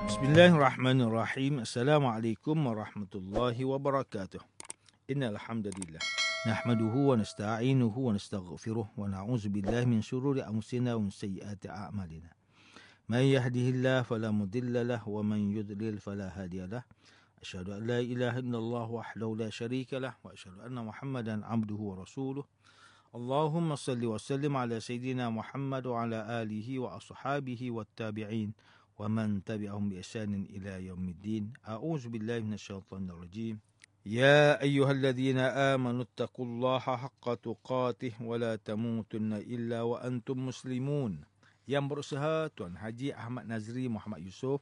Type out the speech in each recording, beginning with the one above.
Bismillahirrahmanirrahim. Assalamualaikum warahmatullahi wabarakatuh. Innal hamdalillah nahmaduhu wa nasta'inuhu wa nastaghfiruh wa na'udzu billahi min shururi anfusina wa min sayyiati a'malina. May yahdihillahu fala mudilla lahu wa man yudlil fala hadiya lahu. Asyhadu an la ilaha illallah wahdahu la syarika lahu wa asyhadu anna Muhammadan abduhu wa rasuluh. Allahumma salli wa sallim ala sayyidina Muhammad wa ala alihi wa ashabihi wat tabi'in wa man tabi'ahum bi ihsanin ila yaumiddin. A'udzu billahi minasyaitonir rajim. Ya ayyuhalladzina amanu taqullaha haqqa tuqatih wa la tamutunna illa wa antum muslimun. Yang berusaha Tuan Haji Ahmad Nazri Muhammad Yusof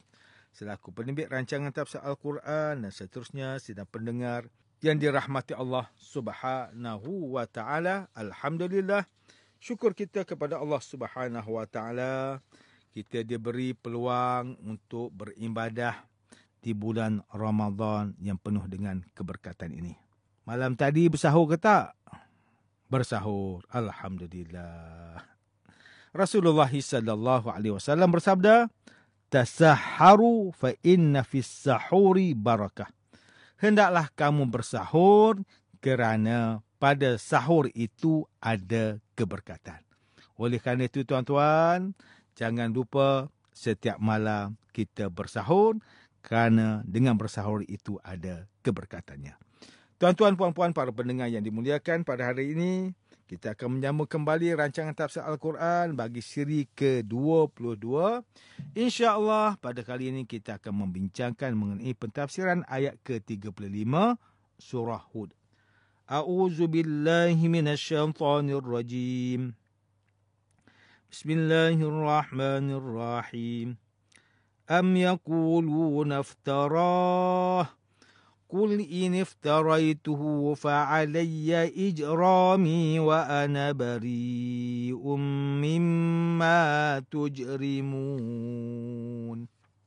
selaku penerbit rancangan tafsir Al-Quran dan seterusnya sidang pendengar yang dirahmati Allah Subhanahu wa taala. Alhamdulillah, syukur kita kepada Allah Subhanahu wa taala, kita diberi peluang untuk beribadah di bulan Ramadan yang penuh dengan keberkatan ini. Malam tadi bersahur ke tak? Bersahur. Alhamdulillah. Rasulullah sallallahu alaihi wasallam bersabda, "Tasahharu fa inna fis sahuri barakah." Hendaklah kamu bersahur kerana pada sahur itu ada keberkatan. Oleh kerana itu tuan-tuan, jangan lupa setiap malam kita bersahur kerana dengan bersahur itu ada keberkatannya. Tuan-tuan, puan-puan, para pendengar yang dimuliakan, pada hari ini kita akan menyambung kembali rancangan tafsir Al-Quran bagi siri ke-22. InsyaAllah pada kali ini kita akan membincangkan mengenai pentafsiran ayat ke-35 surah Hud. A'udzu billahi minasyaitonir rajim. Bismillahirrahmanirrahim. Am yaquluna iftarah. Qul in iftaraituhu fa'alayya ijrami wa ana bari'um mimma tujrimun.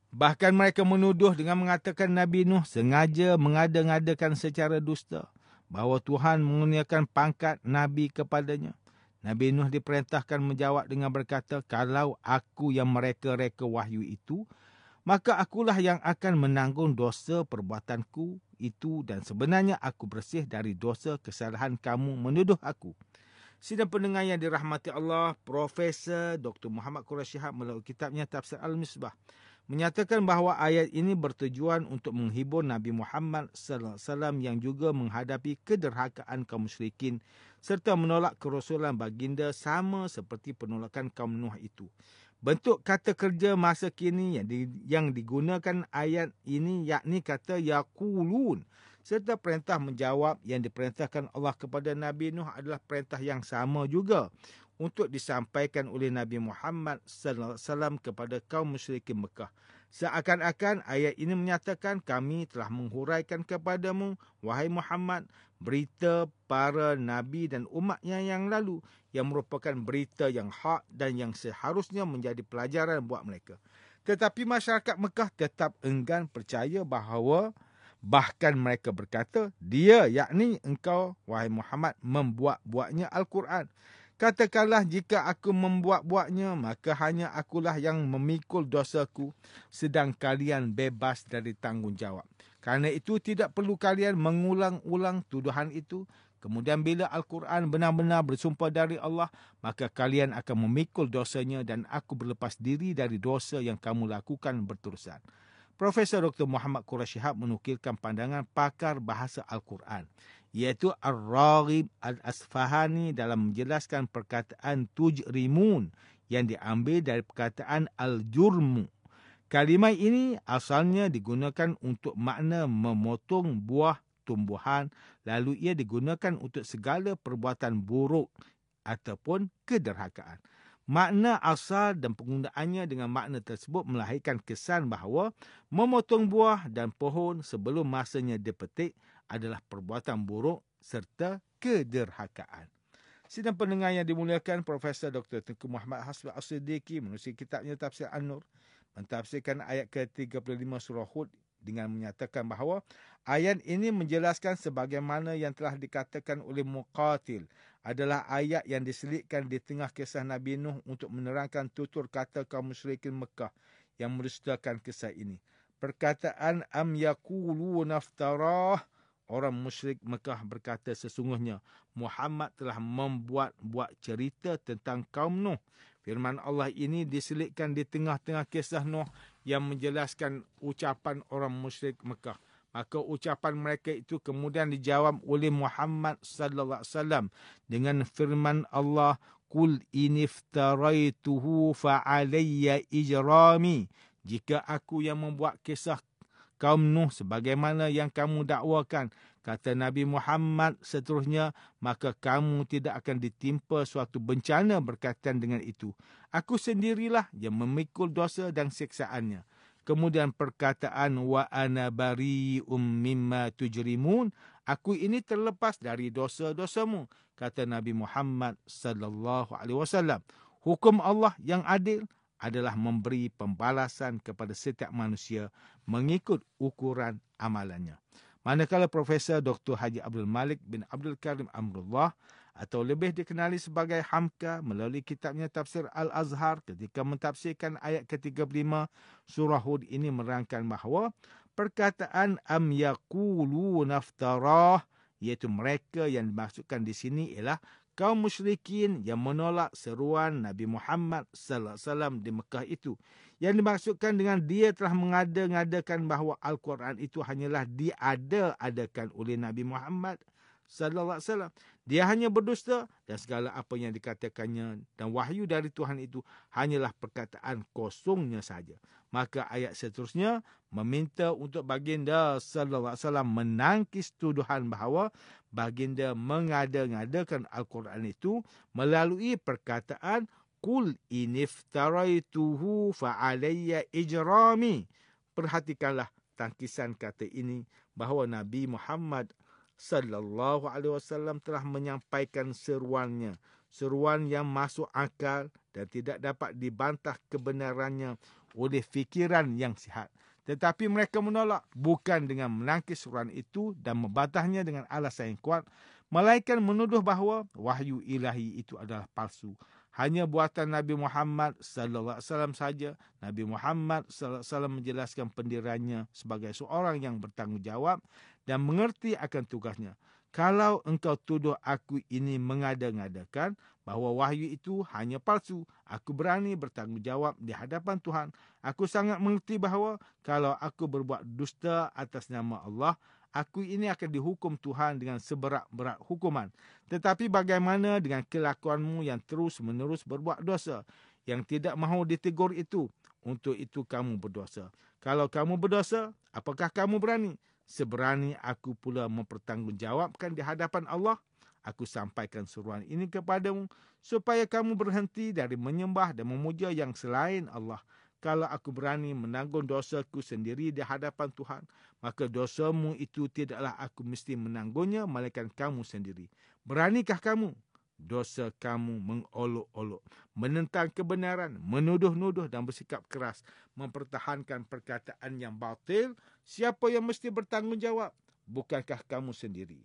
Bahkan mereka menuduh dengan mengatakan Nabi Nuh sengaja mengada-ngadakan secara dusta bahawa Tuhan mengurniakan pangkat Nabi kepadanya. Nabi Nuh diperintahkan menjawab dengan berkata, "Kalau aku yang mereka-reka wahyu itu, maka akulah yang akan menanggung dosa perbuatanku itu dan sebenarnya aku bersih dari dosa kesalahan kamu menuduh aku." Sidang pendengar yang dirahmati Allah, Profesor Dr. Muhammad Quraisy Shihab melalui kitabnya Tafsir Al-Misbah menyatakan bahawa ayat ini bertujuan untuk menghibur Nabi Muhammad sallallahu alaihi wasallam yang juga menghadapi kederhakaan kaum musyrikin serta menolak kerasulan baginda sama seperti penolakan kaum Nuh itu. Bentuk kata kerja masa kini yang digunakan ayat ini yakni kata yaqulun serta perintah menjawab yang diperintahkan Allah kepada Nabi Nuh adalah perintah yang sama juga untuk disampaikan oleh Nabi Muhammad sallallahu alaihi wasallam kepada kaum musyrikin Mekah. Seakan-akan ayat ini menyatakan kami telah menghuraikan kepadamu wahai Muhammad berita para nabi dan umatnya yang lalu yang merupakan berita yang hak dan yang seharusnya menjadi pelajaran buat mereka. Tetapi masyarakat Mekah tetap enggan percaya bahawa bahkan mereka berkata, dia yakni engkau wahai Muhammad membuat-buatnya Al-Quran. Katakanlah jika aku membuat-buatnya, maka hanya akulah yang memikul dosaku, sedang kalian bebas dari tanggungjawab. Kerana itu tidak perlu kalian mengulang-ulang tuduhan itu. Kemudian bila Al-Quran benar-benar bersumpah dari Allah, maka kalian akan memikul dosanya dan aku berlepas diri dari dosa yang kamu lakukan berterusan. Profesor Dr. Muhammad Quraisy Shihab menukilkan pandangan pakar bahasa Al-Quran, iaitu Ar-Raghib Al-Asfahani dalam menjelaskan perkataan tujrimun yang diambil dari perkataan al-jurmu. Kalimah ini asalnya digunakan untuk makna memotong buah tumbuhan, lalu ia digunakan untuk segala perbuatan buruk ataupun kederhakaan. Makna asal dan penggunaannya dengan makna tersebut melahirkan kesan bahawa memotong buah dan pohon sebelum masanya dipetik adalah perbuatan buruk serta kederhakaan. Sidang pendengar yang dimuliakan, Profesor Dr. Tengku Muhammad Hasbi As-Siddiqi menulis kitabnya Tafsir An-Nur mentafsirkan ayat ke-35 surah Hud dengan menyatakan bahawa ayat ini menjelaskan sebagaimana yang telah dikatakan oleh Muqatil adalah ayat yang diselitkan di tengah kisah Nabi Nuh untuk menerangkan tutur kata kaum musyrikin Mekah yang mendustakan kisah ini. Perkataan am yaquluna naftarah, orang musyrik Mekah berkata sesungguhnya Muhammad telah membuat cerita tentang kaum Nuh. Firman Allah ini diselitkan di tengah-tengah kisah Nuh yang menjelaskan ucapan orang musyrik Mekah. Maka ucapan mereka itu kemudian dijawab oleh Muhammad sallallahu alaihi wasallam dengan firman Allah, "Qul iniftaraituhu fa alayya ijrami." Jika aku yang membuat kisah kaum Nuh sebagaimana yang kamu dakwakan, kata Nabi Muhammad seterusnya, maka kamu tidak akan ditimpa suatu bencana berkaitan dengan itu. Aku sendirilah yang memikul dosa dan siksaannya. Kemudian perkataan wa ana bari'um mimma tujrimun, aku ini terlepas dari dosa-dosamu, kata Nabi Muhammad sallallahu alaihi wasallam. Hukum Allah yang adil adalah memberi pembalasan kepada setiap manusia mengikut ukuran amalannya. Manakala Profesor Dr. Haji Abdul Malik bin Abdul Karim Amrullah atau lebih dikenali sebagai Hamka melalui kitabnya Tafsir Al-Azhar ketika mentafsirkan ayat ke-35 surah Hud ini menerangkan bahawa perkataan am yaqulu naftarah, iaitu mereka yang dimaksudkan di sini ialah kaum musyrikin yang menolak seruan Nabi Muhammad sallallahu alaihi wasallam di Mekah itu. Yang dimaksudkan dengan dia telah mengada-ngadakan bahawa Al-Quran itu hanyalah diada-adakan oleh Nabi Muhammad sallallahu alaihi wasallam. Dia hanya berdusta dan segala apa yang dikatakannya dan wahyu dari Tuhan itu hanyalah perkataan kosongnya saja. Maka ayat seterusnya meminta untuk baginda sallallahu alaihi wasallam menangkis tuduhan bahawa baginda mengada-ngadakan Al-Quran itu melalui perkataan qul iniftaraituhu fa alayya ijrami. Perhatikanlah tangkisan kata ini bahawa Nabi Muhammad sallallahu alaihi wasallam telah menyampaikan seruannya, seruan yang masuk akal dan tidak dapat dibantah kebenarannya oleh fikiran yang sihat. Tetapi mereka menolak bukan dengan menangkis seruan itu dan membantahnya dengan alasan yang kuat, melainkan menuduh bahawa wahyu ilahi itu adalah palsu. Hanya buatan Nabi Muhammad sallallahu alaihi wasallam saja. Nabi Muhammad sallallahu alaihi wasallam menjelaskan pendiriannya sebagai seorang yang bertanggungjawab dan mengerti akan tugasnya. Kalau engkau tuduh aku ini mengada-ngadakan bahawa wahyu itu hanya palsu, aku berani bertanggungjawab di hadapan Tuhan. Aku sangat mengerti bahawa kalau aku berbuat dusta atas nama Allah, aku ini akan dihukum Tuhan dengan seberat-berat hukuman. Tetapi bagaimana dengan kelakuanmu yang terus-menerus berbuat dosa, yang tidak mahu ditegur itu? Untuk itu kamu berdosa. Kalau kamu berdosa, apakah kamu berani? Seberani aku pula mempertanggungjawabkan di hadapan Allah. Aku sampaikan seruan ini kepadamu supaya kamu berhenti dari menyembah dan memuja yang selain Allah. Kalau aku berani menanggung dosaku sendiri di hadapan Tuhan, maka dosamu itu tidaklah aku mesti menanggungnya, melainkan kamu sendiri. Beranikah kamu? Dosa kamu mengolok-olok, menentang kebenaran, menuduh-nuduh dan bersikap keras, mempertahankan perkataan yang batil. Siapa yang mesti bertanggungjawab? Bukankah kamu sendiri?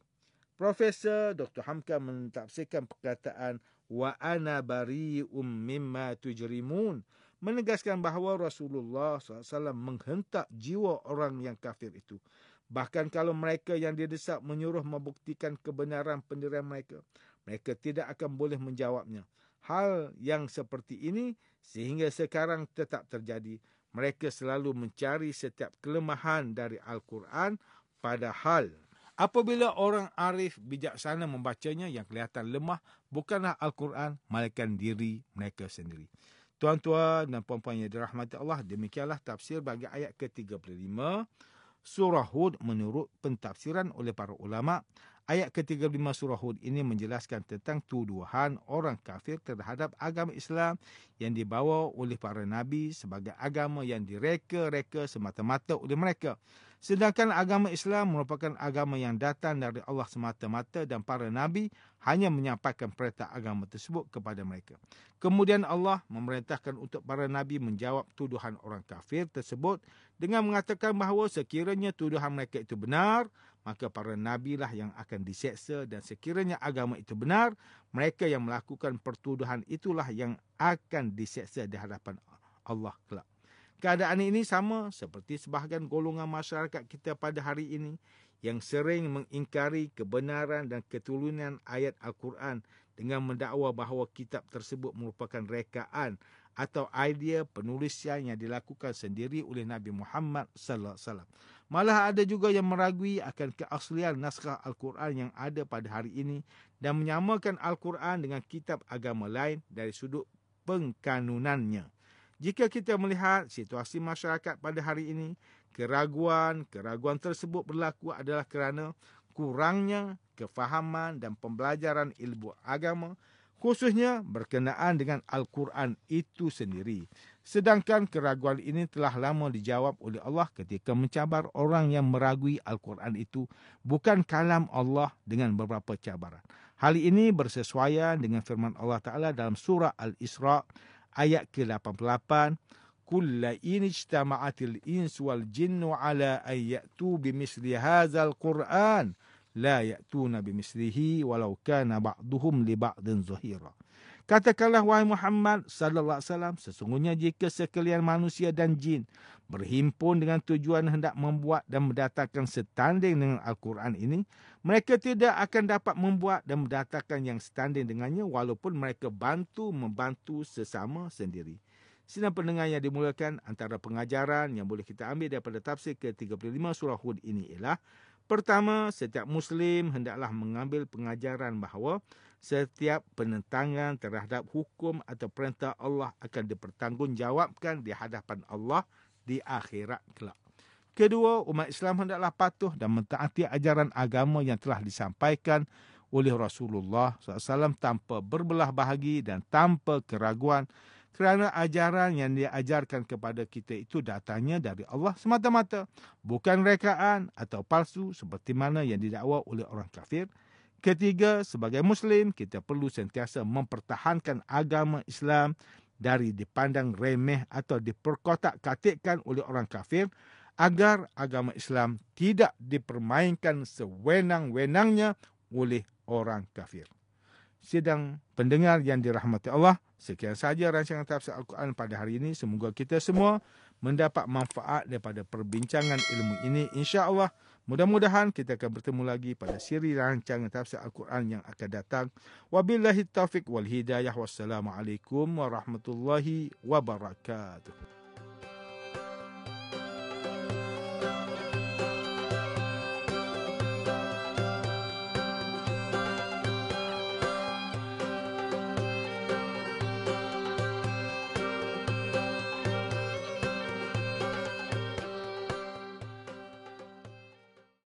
Profesor Dr. Hamka mentafsirkan perkataan wa ana bari'um mimma tujrimun, menegaskan bahawa Rasulullah SAW menghentak jiwa orang yang kafir itu. Bahkan kalau mereka yang didesak menyuruh membuktikan kebenaran pendirian mereka, mereka tidak akan boleh menjawabnya. Hal yang seperti ini sehingga sekarang tetap terjadi. Mereka selalu mencari setiap kelemahan dari Al-Quran, padahal apabila orang arif bijaksana membacanya, yang kelihatan lemah bukanlah Al-Quran, melainkan diri mereka sendiri. Tuan-tuan dan puan-puan yang dirahmati Allah, demikianlah tafsir bagi ayat ke-35 surah Hud menurut pentafsiran oleh para ulama. Ayat ke-35 surah Hud ini menjelaskan tentang tuduhan orang kafir terhadap agama Islam yang dibawa oleh para nabi sebagai agama yang direka-reka semata-mata oleh mereka. Sedangkan agama Islam merupakan agama yang datang dari Allah semata-mata dan para nabi hanya menyampaikan perintah agama tersebut kepada mereka. Kemudian Allah memerintahkan untuk para nabi menjawab tuduhan orang kafir tersebut dengan mengatakan bahawa sekiranya tuduhan mereka itu benar, maka para nabilah yang akan diseksa, dan sekiranya agama itu benar, mereka yang melakukan pertuduhan itulah yang akan diseksa di hadapan Allah kelak. Keadaan ini sama seperti sebahagian golongan masyarakat kita pada hari ini yang sering mengingkari kebenaran dan keturunan ayat Al-Quran dengan mendakwa bahawa kitab tersebut merupakan rekaan atau idea penulisan yang dilakukan sendiri oleh Nabi Muhammad sallallahu alaihi wasallam. Malah ada juga yang meragui akan keaslian naskah Al-Quran yang ada pada hari ini dan menyamakan Al-Quran dengan kitab agama lain dari sudut pengkanunannya. Jika kita melihat situasi masyarakat pada hari ini, keraguan tersebut berlaku adalah kerana kurangnya kefahaman dan pembelajaran ilmu agama, khususnya berkenaan dengan Al-Quran itu sendiri. Sedangkan keraguan ini telah lama dijawab oleh Allah ketika mencabar orang yang meragui Al-Quran itu bukan kalam Allah dengan beberapa cabaran. Hal ini bersesuaian dengan firman Allah Ta'ala dalam surah Al-Isra' ayat ke-88, kulla in ijtama'atil insu wal jinnu ala an ya'tu bimisli hadzal Qur'an la ya'tuna bimislihi walau kana ba'duhum li ba'din zahira. Katakanlah wahai Muhammad sallallahu alaihi wasallam, sesungguhnya jika sekalian manusia dan jin berhimpun dengan tujuan hendak membuat dan mendatangkan setanding dengan Al-Quran ini, mereka tidak akan dapat membuat dan mendatangkan yang setanding dengannya walaupun mereka membantu sesama sendiri. Sidang pendengar yang dimuliakan, antara pengajaran yang boleh kita ambil daripada tafsir ke-35 surah Hud ini ialah, pertama, setiap Muslim hendaklah mengambil pengajaran bahawa setiap penentangan terhadap hukum atau perintah Allah akan dipertanggungjawabkan di hadapan Allah di akhirat kelak. Kedua, umat Islam hendaklah patuh dan mentaati ajaran agama yang telah disampaikan oleh Rasulullah SAW tanpa berbelah bahagi dan tanpa keraguan, kerana ajaran yang diajarkan kepada kita itu datangnya dari Allah semata-mata, bukan rekaan atau palsu seperti mana yang didakwa oleh orang kafir. Ketiga, sebagai Muslim, kita perlu sentiasa mempertahankan agama Islam dari dipandang remeh atau diperkotak-katikkan oleh orang kafir, agar agama Islam tidak dipermainkan sewenang-wenangnya oleh orang kafir. Sidang pendengar yang dirahmati Allah, sekian sahaja rancangan tafsir Al-Quran pada hari ini. Semoga kita semua mendapat manfaat daripada perbincangan ilmu ini, insya-Allah. Mudah-mudahan kita akan bertemu lagi pada siri rancangan tafsir Al-Quran yang akan datang. Wabillahi taufiq wal hidayah. Wassalamualaikum warahmatullahi wabarakatuh.